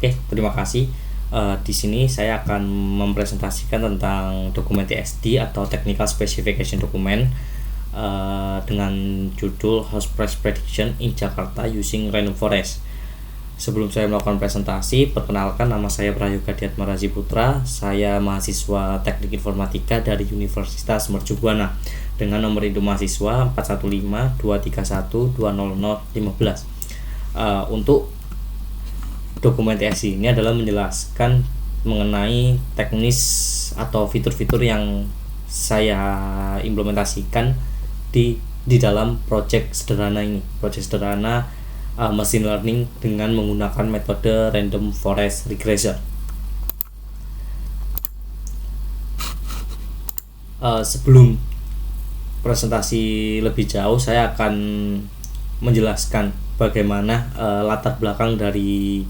Oke, terima kasih. Di sini saya akan mempresentasikan tentang dokumen TSD atau Technical Specification Document dengan judul House Price Prediction in Jakarta Using Random Forest. Sebelum saya melakukan presentasi, perkenalkan, nama saya Prayoga Diatmarazi Putra. Saya mahasiswa Teknik Informatika dari Universitas Mercu Buana dengan nomor induk mahasiswa 415-231-20015. Untuk dokumen TSD ini adalah menjelaskan mengenai teknis atau fitur-fitur yang saya implementasikan di dalam project sederhana ini, machine learning dengan menggunakan metode random forest regression. Sebelum presentasi lebih jauh, saya akan menjelaskan bagaimana latar belakang dari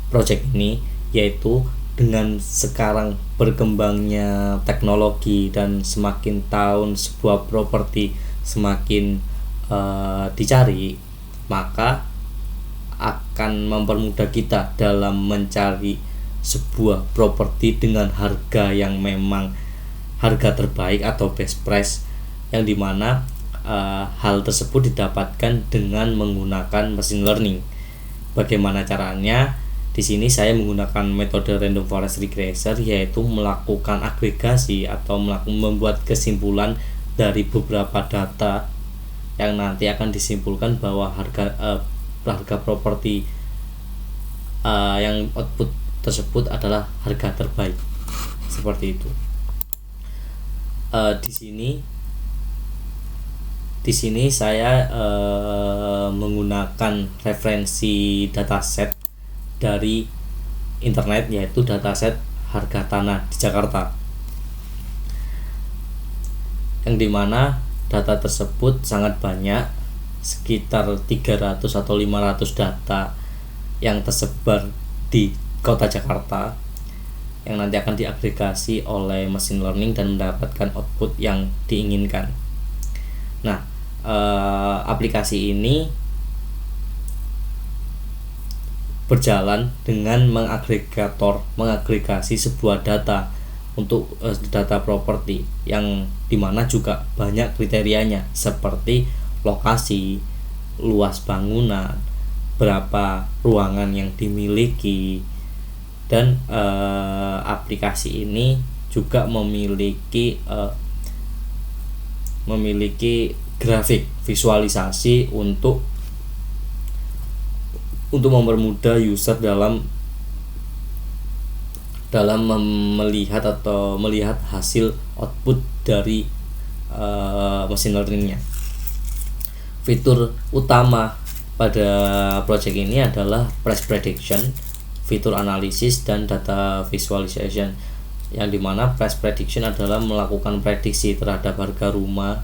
project ini, yaitu dengan sekarang berkembangnya teknologi dan semakin tahun sebuah properti semakin dicari, maka akan mempermudah kita dalam mencari sebuah properti dengan harga yang memang harga terbaik atau best price, yang dimana hal tersebut didapatkan dengan menggunakan machine learning. Bagaimana caranya? Di sini saya menggunakan metode random forest regression, yaitu melakukan agregasi atau membuat kesimpulan dari beberapa data yang nanti akan disimpulkan bahwa harga properti yang output tersebut adalah harga terbaik. Seperti itu. Di sini saya menggunakan referensi dataset dari internet, yaitu dataset harga tanah di Jakarta, yang dimana data tersebut sangat banyak, sekitar 300 atau 500 data yang tersebar di kota Jakarta, yang nanti akan diagregasi oleh machine learning dan mendapatkan output yang diinginkan. Nah, aplikasi ini berjalan dengan mengagregasi sebuah data untuk data properti, yang dimana juga banyak kriterianya seperti lokasi, luas bangunan, berapa ruangan yang dimiliki, dan aplikasi ini juga memiliki grafik visualisasi untuk mempermudah user dalam melihat hasil output dari machine learningnya. Fitur utama pada project ini adalah price prediction, fitur analisis, dan data visualization, yang dimana price prediction adalah melakukan prediksi terhadap harga rumah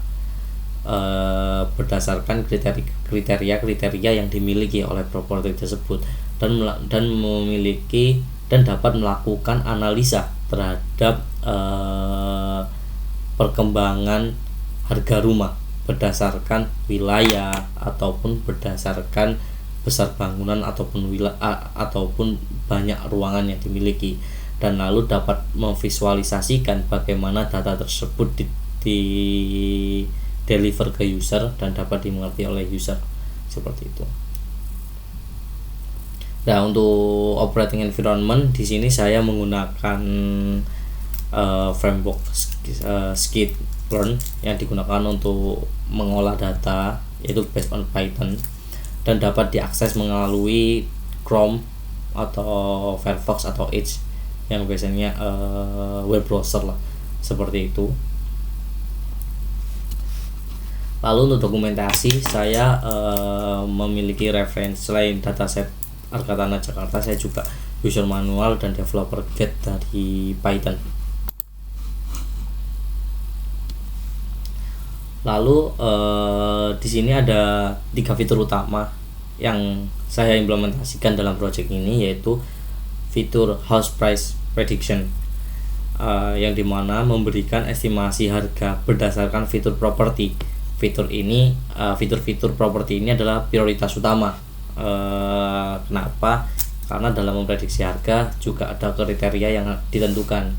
berdasarkan kriteria yang dimiliki oleh properti tersebut, dan memiliki dan dapat melakukan analisa terhadap perkembangan harga rumah berdasarkan wilayah ataupun berdasarkan besar bangunan ataupun banyak ruangan yang dimiliki, dan lalu dapat memvisualisasikan bagaimana data tersebut di deliver ke user dan dapat dimengerti oleh user. Seperti itu. Nah, untuk operating environment di sini saya menggunakan framework Skitlearn yang digunakan untuk mengolah data, yaitu based on Python, dan dapat diakses melalui Chrome atau Firefox atau Edge, yang biasanya web browser lah, seperti itu. Lalu untuk dokumentasi, saya memiliki referensi selain dataset harga tanah Jakarta, saya juga user manual dan developer guide dari Python. Lalu di sini ada 3 fitur utama yang saya implementasikan dalam project ini, yaitu fitur house price prediction, yang dimana memberikan estimasi harga berdasarkan fitur properti. Fitur-fitur properti ini adalah prioritas utama. Kenapa? karena dalam memprediksi harga juga ada kriteria yang ditentukan.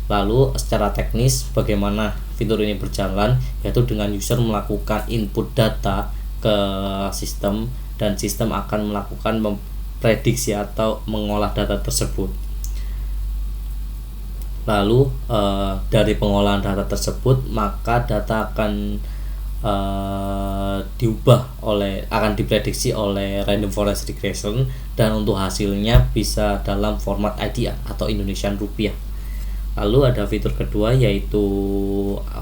Lalu secara teknis bagaimana fitur ini berjalan, yaitu dengan user melakukan input data ke sistem dan sistem akan melakukan memprediksi atau mengolah data tersebut. Lalu dari pengolahan data tersebut maka data akan akan diprediksi oleh random forest regression, dan untuk hasilnya bisa dalam format IDR atau Indonesian Rupiah. Lalu ada fitur kedua yaitu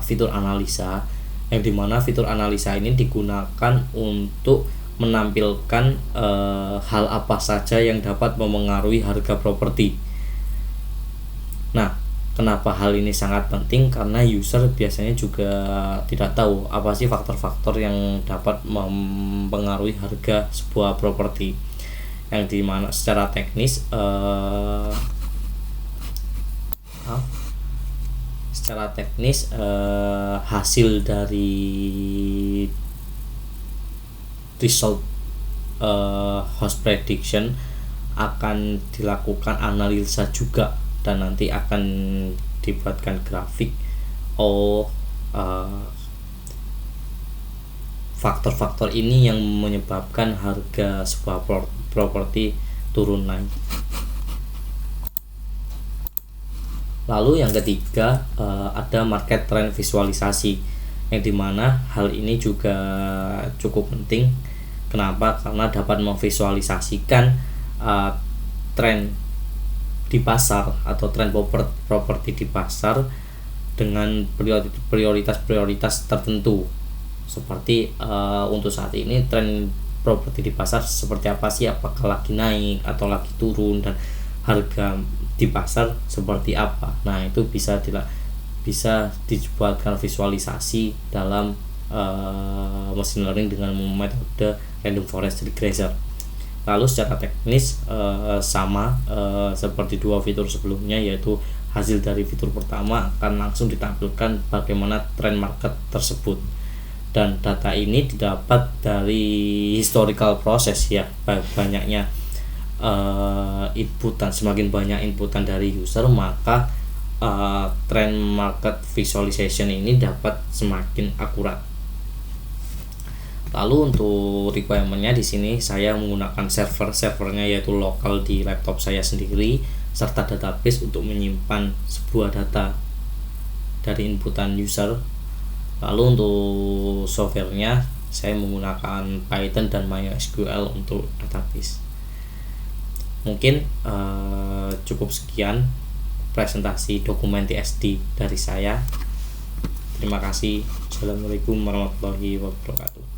fitur analisa, yang dimana fitur analisa ini digunakan untuk menampilkan hal apa saja yang dapat memengaruhi harga properti. Nah, kenapa hal ini sangat penting? Karena user biasanya juga tidak tahu apa sih faktor-faktor yang dapat mempengaruhi harga sebuah properti, yang dimana secara teknis hasil dari result host prediction akan dilakukan analisa juga, dan nanti akan dibuatkan grafik faktor-faktor ini yang menyebabkan harga sebuah properti turun naik. Lalu yang ketiga ada market trend visualisasi, yang dimana hal ini juga cukup penting. Kenapa? Karena dapat memvisualisasikan tren di pasar atau tren properti di pasar dengan prioritas tertentu. Seperti untuk saat ini tren properti di pasar seperti apa sih, apakah lagi naik atau lagi turun, dan harga di pasar seperti apa. Nah, itu bisa dibuatkan visualisasi dalam machine learning dengan metode random forest regression. Lalu secara teknis sama seperti dua fitur sebelumnya, yaitu hasil dari fitur pertama akan langsung ditampilkan bagaimana tren market tersebut, dan data ini didapat dari historical process ya, banyaknya inputan. Semakin banyak inputan dari user, maka trend market visualization ini dapat semakin akurat. Lalu untuk requirement-nya di sini saya menggunakan servernya yaitu lokal di laptop saya sendiri, serta database untuk menyimpan sebuah data dari inputan user. Lalu untuk softwarenya saya menggunakan Python dan MySQL untuk database. Mungkin cukup sekian presentasi dokumen TSD dari saya. Terima kasih. Assalamualaikum warahmatullahi wabarakatuh.